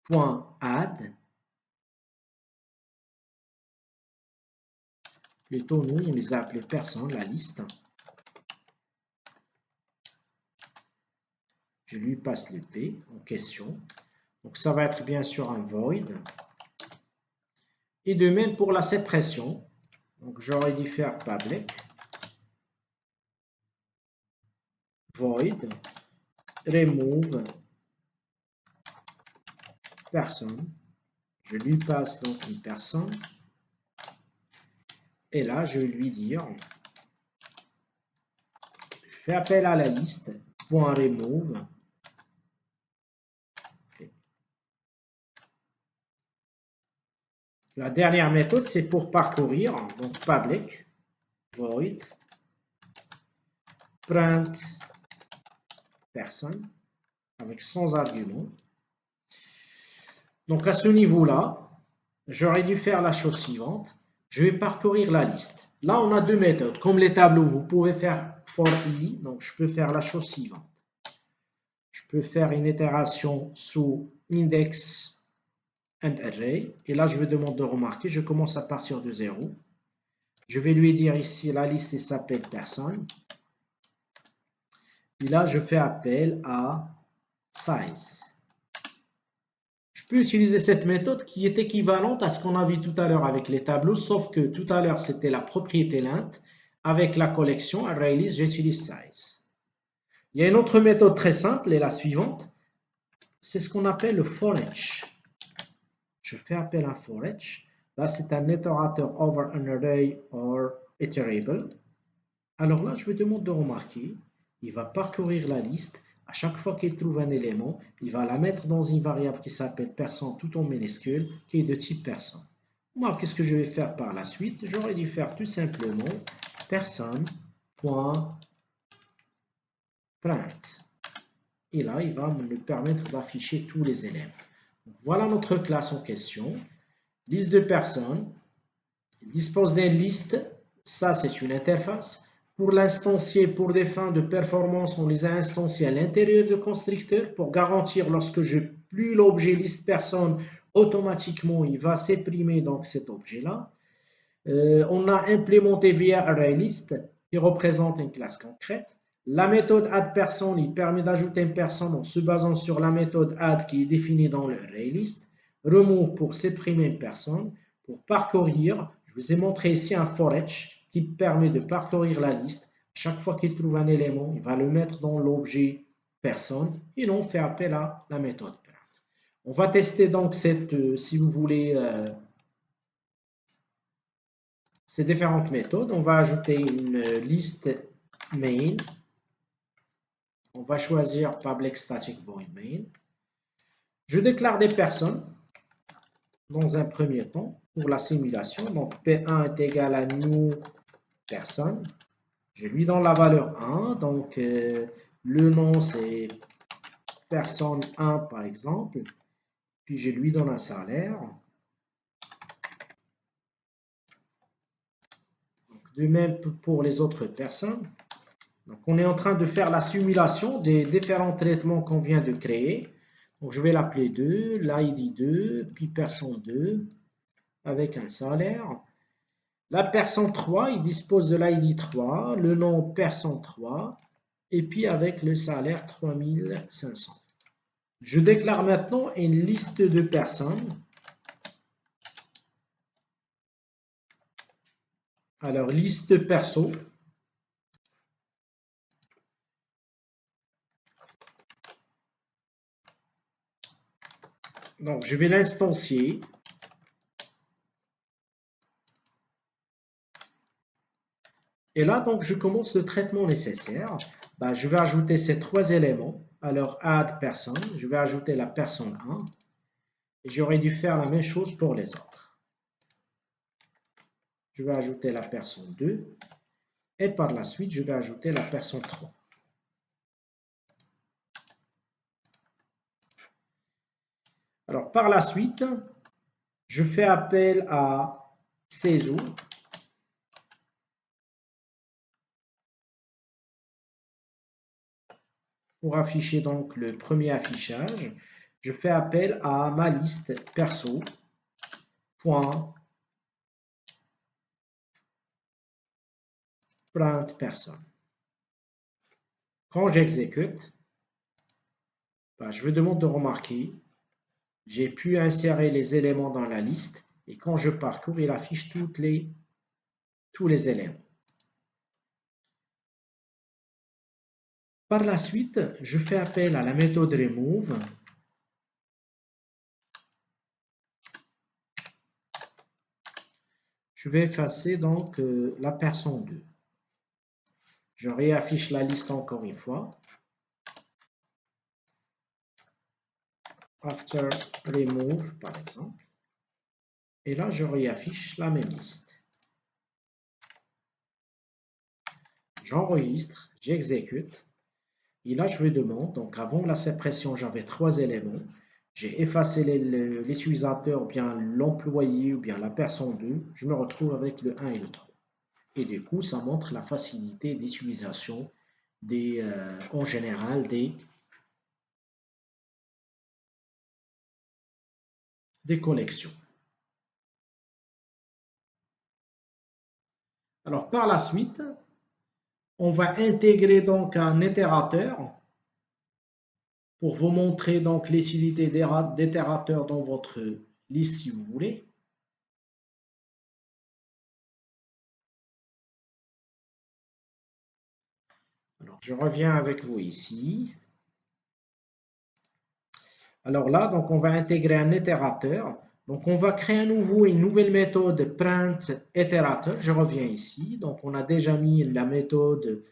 point add. Plutôt nous, on les a appelés personne, la liste. Je lui passe le P en question. Donc ça va être bien sûr un void. Et de même pour la suppression. Donc j'aurais dû faire public void remove personne. Je lui passe donc une personne. Et là, je vais lui dire, je fais appel à la liste, point remove. La dernière méthode, c'est pour parcourir, donc public void print personne avec sans argument. Donc à ce niveau-là, j'aurais dû faire la chose suivante. Je vais parcourir la liste. Là, on a deux méthodes. Comme les tableaux, vous pouvez faire for i. Donc je peux faire la chose suivante. Je peux faire une itération sous index and array. Et là, je vais demander de remarquer, je commence à partir de 0. Je vais lui dire ici, la liste s'appelle personne. Et là, je fais appel à size. Je peux utiliser cette méthode qui est équivalente à ce qu'on a vu tout à l'heure avec les tableaux, sauf que tout à l'heure, c'était la propriété lint. Avec la collection ArrayList, j'utilise size. Il y a une autre méthode très simple, et la suivante. C'est ce qu'on appelle le for each. Je fais appel à for each. Là, c'est un itérateur over an array or iterable. Alors là, je vais demander de remarquer, il va parcourir la liste. À chaque fois qu'il trouve un élément, il va la mettre dans une variable qui s'appelle personne tout en minuscule, qui est de type personne. Moi, qu'est-ce que je vais faire par la suite? J'aurais dû faire tout simplement personne.print. Et là, il va me permettre d'afficher tous les éléments. Donc, voilà notre classe en question. Liste de personnes. Il dispose d'une liste. Ça, c'est une interface. Pour l'instancier, pour des fins de performance, on les a instanciés à l'intérieur du constructeur pour garantir lorsque je plie l'objet liste personne, automatiquement, il va supprimer donc cet objet-là. On a implémenté via ArrayList qui représente une classe concrète. La méthode add-person, il permet d'ajouter une personne en se basant sur la méthode add qui est définie dans le ArrayList. Remove pour supprimer une personne. Pour parcourir, je vous ai montré ici un for each qui permet de parcourir la liste. Chaque fois qu'il trouve un élément, il va le mettre dans l'objet personne et l'on fait appel à la méthode print. On va tester donc si vous voulez, ces différentes méthodes. On va ajouter une liste main. On va choisir public static void main. Je déclare des personnes dans un premier temps pour la simulation. Donc P1 est égal à new personne. Je lui donne la valeur 1. Donc le nom c'est personne 1 par exemple. Puis je lui donne un salaire. Donc, de même pour les autres personnes. Donc on est en train de faire la simulation des différents traitements qu'on vient de créer. Donc je vais l'appeler 2, l'ID 2, puis personne 2, avec un salaire. La personne 3, il dispose de l'ID 3, le nom personne 3, et puis avec le salaire 3500. Je déclare maintenant une liste de personnes. Alors, liste perso. Donc, je vais l'instancier. Et là, donc, je commence le traitement nécessaire. Ben, je vais ajouter ces 3 éléments. Alors, add personne, je vais ajouter la personne 1. Et j'aurais dû faire la même chose pour les autres. Je vais ajouter la personne 2. Et par la suite, je vais ajouter la personne 3. Alors, par la suite, je fais appel à CESO. Pour afficher donc le premier affichage, je fais appel à ma liste perso. Print personne. Quand j'exécute, je vous demande de remarquer, j'ai pu insérer les éléments dans la liste et quand je parcours, il affiche tous les éléments. Par la suite, je fais appel à la méthode remove. Je vais effacer donc la personne 2. Je réaffiche la liste encore une fois. After remove, par exemple. Et là, je réaffiche la même liste. J'enregistre, j'exécute. Et là, je lui demande, donc avant la suppression, j'avais 3 éléments. J'ai effacé l'utilisateur, ou bien l'employé, ou bien la personne 2. Je me retrouve avec le 1 et le 3. Et du coup, ça montre la facilité d'utilisation en général des collections. Alors, par la suite, on va intégrer donc un itérateur pour vous montrer donc l'utilité d'itérateur dans votre liste si vous voulez. Alors, je reviens avec vous ici. Alors là, donc on va intégrer un itérateur. Donc on va créer à nouveau une nouvelle méthode print itérateur. Je reviens ici. Donc on a déjà mis la méthode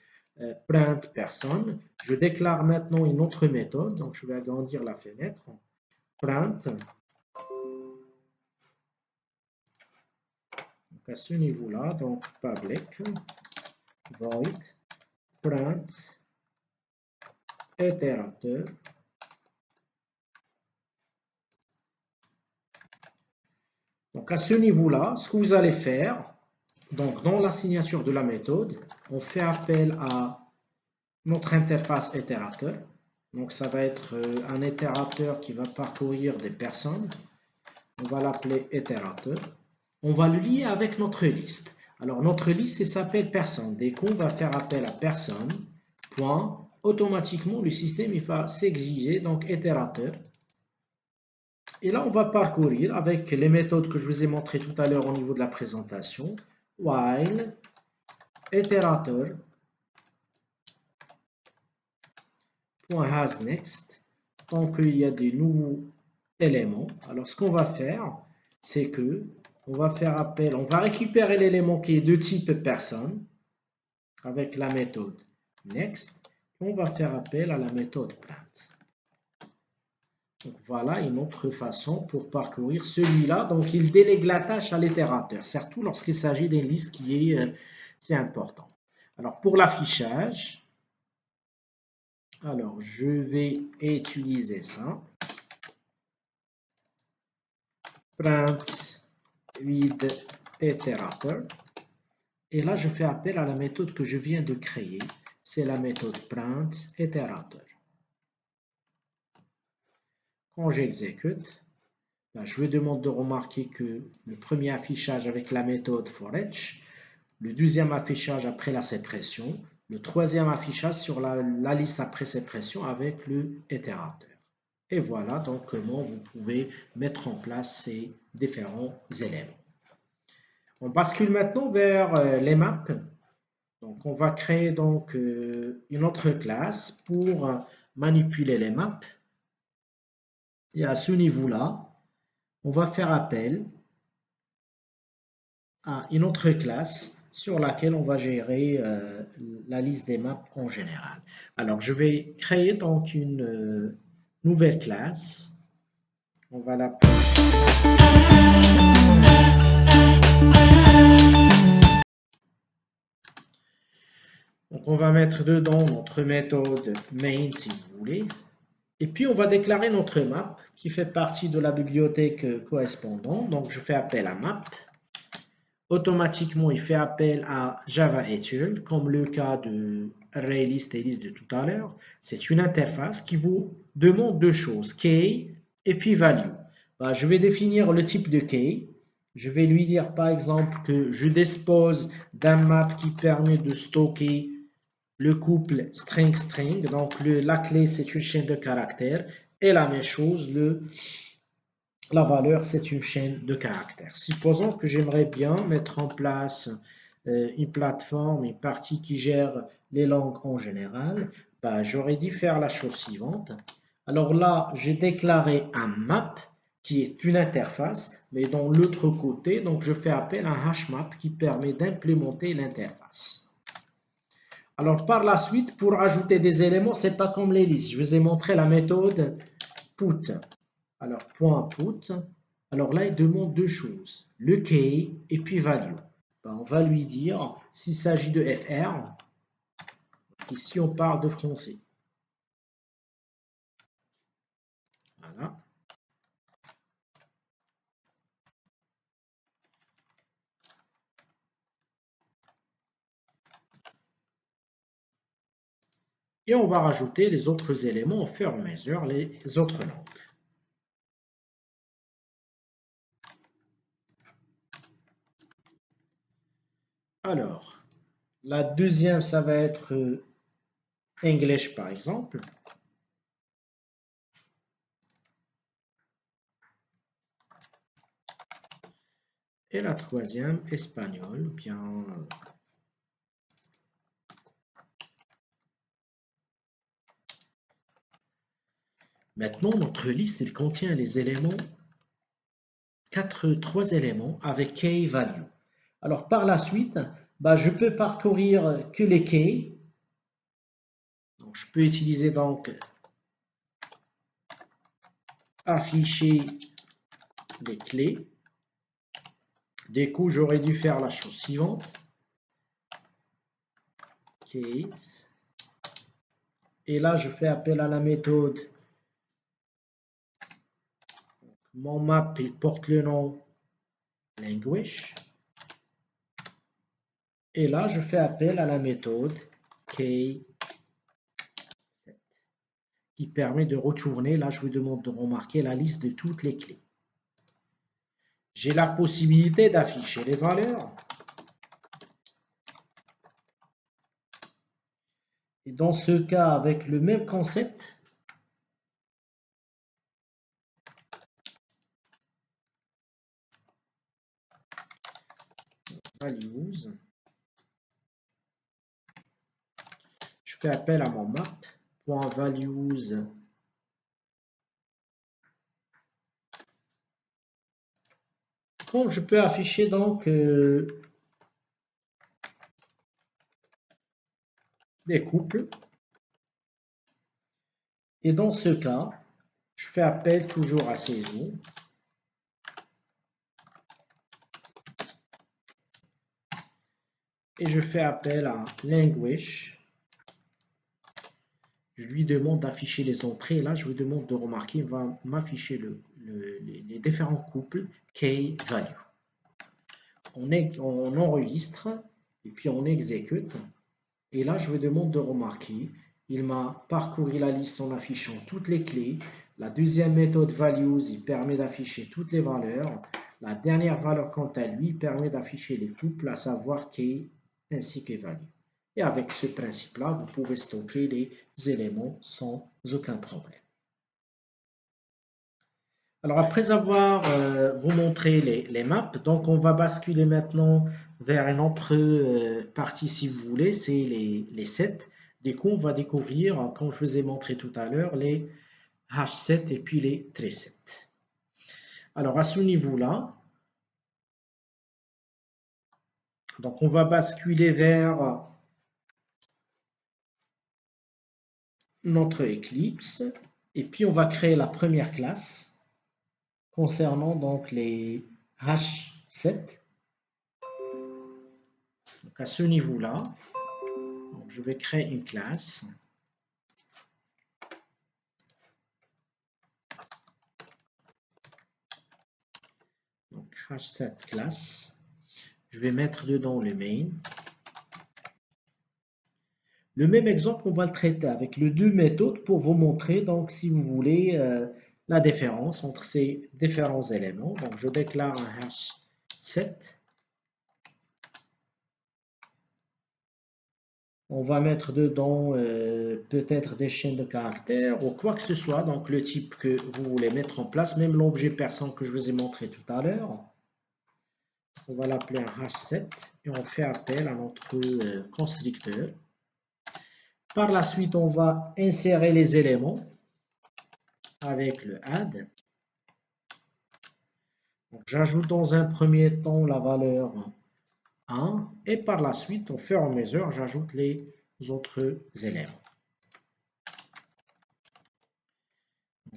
print personne. Je déclare maintenant une autre méthode. Donc je vais agrandir la fenêtre. Print. Donc à ce niveau-là, donc public void print itérateur. Donc à ce niveau-là, ce que vous allez faire, donc dans la signature de la méthode, on fait appel à notre interface itérateur. Donc ça va être un itérateur qui va parcourir des personnes. On va l'appeler itérateur. On va le lier avec notre liste. Alors notre liste s'appelle personne. Dès qu'on va faire appel à personne, point, automatiquement le système il va s'exiger donc itérateur. Et là, on va parcourir avec les méthodes que je vous ai montrées tout à l'heure au niveau de la présentation. While itérateur .hasNext. Tant qu'il y a des nouveaux éléments, alors ce qu'on va faire, c'est que on va faire appel, on va récupérer l'élément qui est de type personne avec la méthode next. On va faire appel à la méthode print. Donc voilà une autre façon pour parcourir celui-là. Donc il délègue la tâche à l'itérateur, surtout lorsqu'il s'agit d'une liste qui est c'est important. Alors pour l'affichage, alors je vais utiliser ça. Print with iterator. Et là, je fais appel à la méthode que je viens de créer. C'est la méthode print iterator. Quand j'exécute, je me demande de remarquer que le premier affichage avec la méthode forEach, le deuxième affichage après la sépression, le troisième affichage sur la liste après sépression avec le itérateur. Et voilà donc comment vous pouvez mettre en place ces différents éléments. On bascule maintenant vers les maps. Donc on va créer donc une autre classe pour manipuler les maps. Et à ce niveau-là, on va faire appel à une autre classe sur laquelle on va gérer la liste des maps en général. Alors je vais créer donc une nouvelle classe. On va l'appeler donc on va mettre dedans notre méthode main si vous voulez. Et puis on va déclarer notre map qui fait partie de la bibliothèque correspondante. Donc je fais appel à map. Automatiquement il fait appel à Java Etual, comme le cas de ArrayList et list de tout à l'heure. C'est une interface qui vous demande deux choses, key et puis value. Je vais définir le type de key. Je vais lui dire par exemple que je dispose d'un map qui permet de stocker le couple string-string, donc la clé c'est une chaîne de caractères, et la même chose, la valeur c'est une chaîne de caractères. Supposons que j'aimerais bien mettre en place une plateforme, une partie qui gère les langues en général, j'aurais dû faire la chose suivante. Alors là, j'ai déclaré un map qui est une interface, mais dans l'autre côté, donc je fais appel à un hashmap qui permet d'implémenter l'interface. Alors par la suite, pour ajouter des éléments, c'est pas comme les listes. Je vous ai montré la méthode put. Alors .put. Alors là, il demande deux choses, le key et puis value. On va lui dire s'il s'agit de fr. Ici, on parle de français. Voilà. Et on va rajouter les autres éléments au fur et à mesure, les autres langues. Alors, la deuxième, ça va être English par exemple. Et la troisième, espagnol, bien. Maintenant, notre liste, elle contient les éléments, trois éléments avec key value. Alors, par la suite, je peux parcourir que les keys. Donc, je peux utiliser donc afficher les clés. Du coup, j'aurais dû faire la chose suivante. Case. Et là, je fais appel à la méthode. Mon map, il porte le nom language. Et là, je fais appel à la méthode key qui permet de retourner, là je vous demande de remarquer la liste de toutes les clés. J'ai la possibilité d'afficher les valeurs. Et dans ce cas, avec le même concept, values, je fais appel à mon map.values. Comme je peux afficher donc des couples. Et dans ce cas, je fais appel toujours à saison. Et je fais appel à language. Je lui demande d'afficher les entrées. Là, je lui demande de remarquer, il va m'afficher les différents couples key value. On enregistre et puis on exécute. Et là, je lui demande de remarquer, il m'a parcouru la liste en affichant toutes les clés. La deuxième méthode values, il permet d'afficher toutes les valeurs. La dernière valeur, quant à lui, permet d'afficher les couples, à savoir key ainsi que value. Et avec ce principe-là, vous pouvez stocker les éléments sans aucun problème. Alors, après avoir vous montré les maps, donc on va basculer maintenant vers une autre partie, si vous voulez, c'est les sets. Du coup, on va découvrir, comme je vous ai montré tout à l'heure, les H7 et puis les tree-sets. Alors, à ce niveau-là, donc on va basculer vers notre Eclipse et puis on va créer la première classe concernant donc les H7. Donc, à ce niveau-là, je vais créer une classe. Donc, H7 classe. Je vais mettre dedans le main. Le même exemple, on va le traiter avec les deux méthodes pour vous montrer, donc, si vous voulez, la différence entre ces différents éléments. Donc, je déclare un H7. On va mettre dedans peut-être des chaînes de caractères ou quoi que ce soit, donc le type que vous voulez mettre en place, même l'objet personne que je vous ai montré tout à l'heure. On va l'appeler un H7 et on fait appel à notre constructeur. Par la suite, on va insérer les éléments avec le add. J'ajoute dans un premier temps la valeur 1 et par la suite, au fur et à mesure, j'ajoute les autres éléments.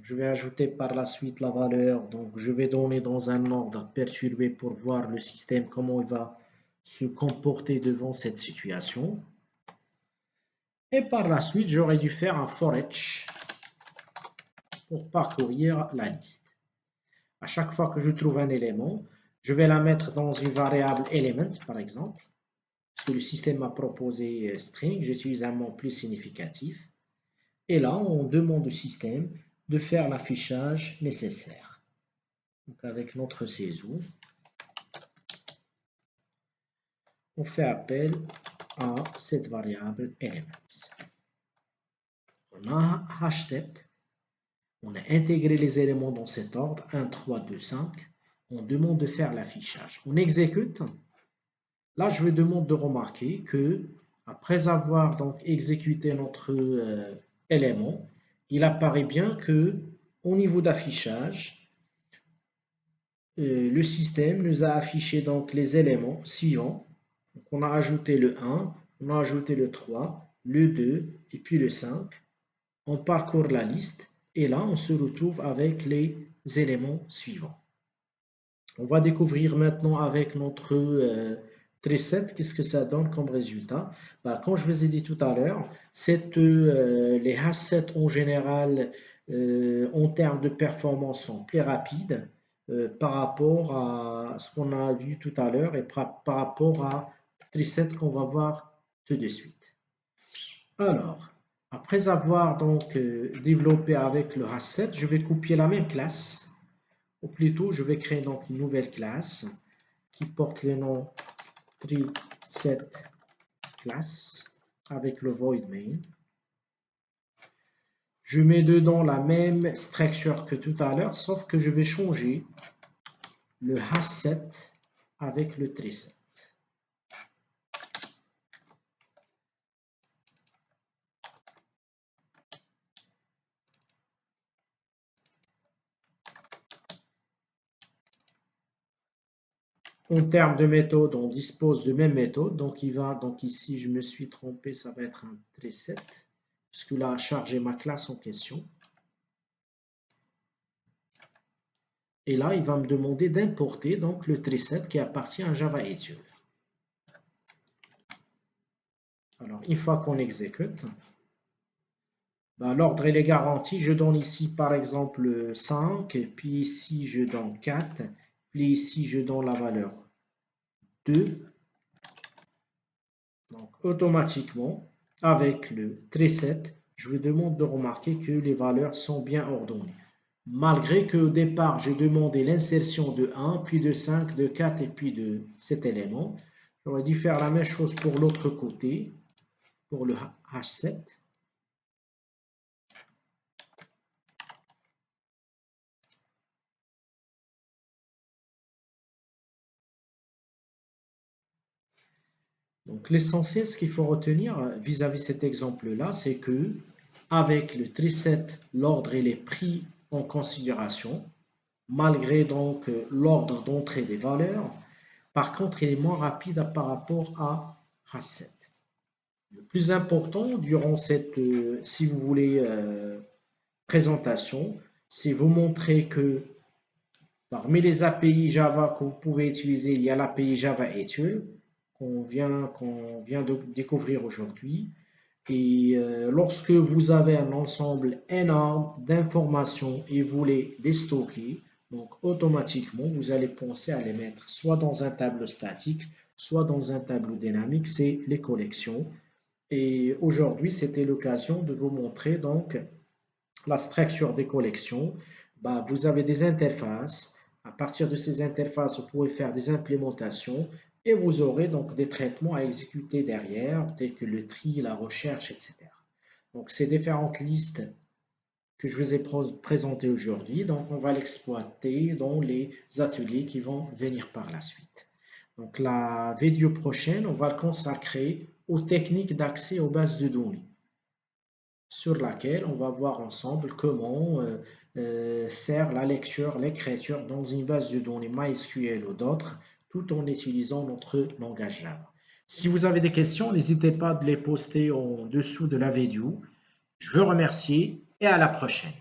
Je vais ajouter par la suite la valeur, donc je vais donner dans un ordre perturbé pour voir le système, comment il va se comporter devant cette situation. Et par la suite, j'aurais dû faire un for each pour parcourir la liste. À chaque fois que je trouve un élément, je vais la mettre dans une variable element, par exemple, parce que le système m'a proposé string, j'utilise un mot plus significatif. Et là, on demande au système de faire l'affichage nécessaire. Donc avec notre CESU, on fait appel à cette variable element. On a H7, on a intégré les éléments dans cet ordre, 1, 3, 2, 5. On demande de faire l'affichage. On exécute. Là, je lui demande de remarquer que, après avoir donc exécuté notre élément, il apparaît bien que, au niveau d'affichage, le système nous a affiché donc les éléments suivants. Donc, on a ajouté le 1, on a ajouté le 3, le 2 et puis le 5. On parcourt la liste et là, on se retrouve avec les éléments suivants. On va découvrir maintenant avec notre tree-set qu'est-ce que ça donne comme résultat. Comme je vous ai dit tout à l'heure, les H7 en général, en termes de performance, sont plus rapides par rapport à ce qu'on a vu tout à l'heure et par rapport à tree-set qu'on va voir tout de suite. Alors, après avoir donc développé avec le H7, je vais copier la même classe. Ou plutôt, je vais créer donc une nouvelle classe qui porte le nom tree-set class avec le void main. Je mets dedans la même structure que tout à l'heure, sauf que je vais changer le hash7 avec le tree7. En termes de méthode, on dispose de même méthode. Donc, ici, je me suis trompé, ça va être un tree7, puisque là, chargé ma classe en question. Et là, il va me demander d'importer donc le tree7 qui appartient à Java Etude. Alors, une fois qu'on exécute, l'ordre il est garanti. Je donne ici par exemple 5, puis ici je donne 4, puis ici je donne la valeur 2. Donc automatiquement, avec le tree7, je vous demande de remarquer que les valeurs sont bien ordonnées. Malgré qu'au départ, j'ai demandé l'insertion de 1, puis de 5, de 4 et puis de cet élément. J'aurais dû faire la même chose pour l'autre côté, pour le H7. Donc l'essentiel, ce qu'il faut retenir vis-à-vis cet exemple-là, c'est que avec le tree7, l'ordre il est pris en considération, malgré donc l'ordre d'entrée des valeurs. Par contre, il est moins rapide par rapport à H7. Le plus important durant cette, si vous voulez, présentation, c'est vous montrer que parmi les API Java que vous pouvez utiliser, il y a l'API Java Etude qu'on vient de découvrir aujourd'hui. Et lorsque vous avez un ensemble énorme d'informations et vous les déstocker, donc automatiquement, vous allez penser à les mettre soit dans un tableau statique, soit dans un tableau dynamique, c'est les collections. Et aujourd'hui, c'était l'occasion de vous montrer donc la structure des collections. Vous avez des interfaces. À partir de ces interfaces, vous pouvez faire des implémentations et vous aurez donc des traitements à exécuter derrière, tels que le tri, la recherche, etc. Donc, ces différentes listes que je vous ai présentées aujourd'hui, donc on va l'exploiter dans les ateliers qui vont venir par la suite. Donc, la vidéo prochaine, on va le consacrer aux techniques d'accès aux bases de données, sur laquelle on va voir ensemble comment faire la lecture, l'écriture dans une base de données MySQL ou d'autres, tout en utilisant notre langage Java. Si vous avez des questions, n'hésitez pas à les poster en dessous de la vidéo. Je vous remercie et à la prochaine.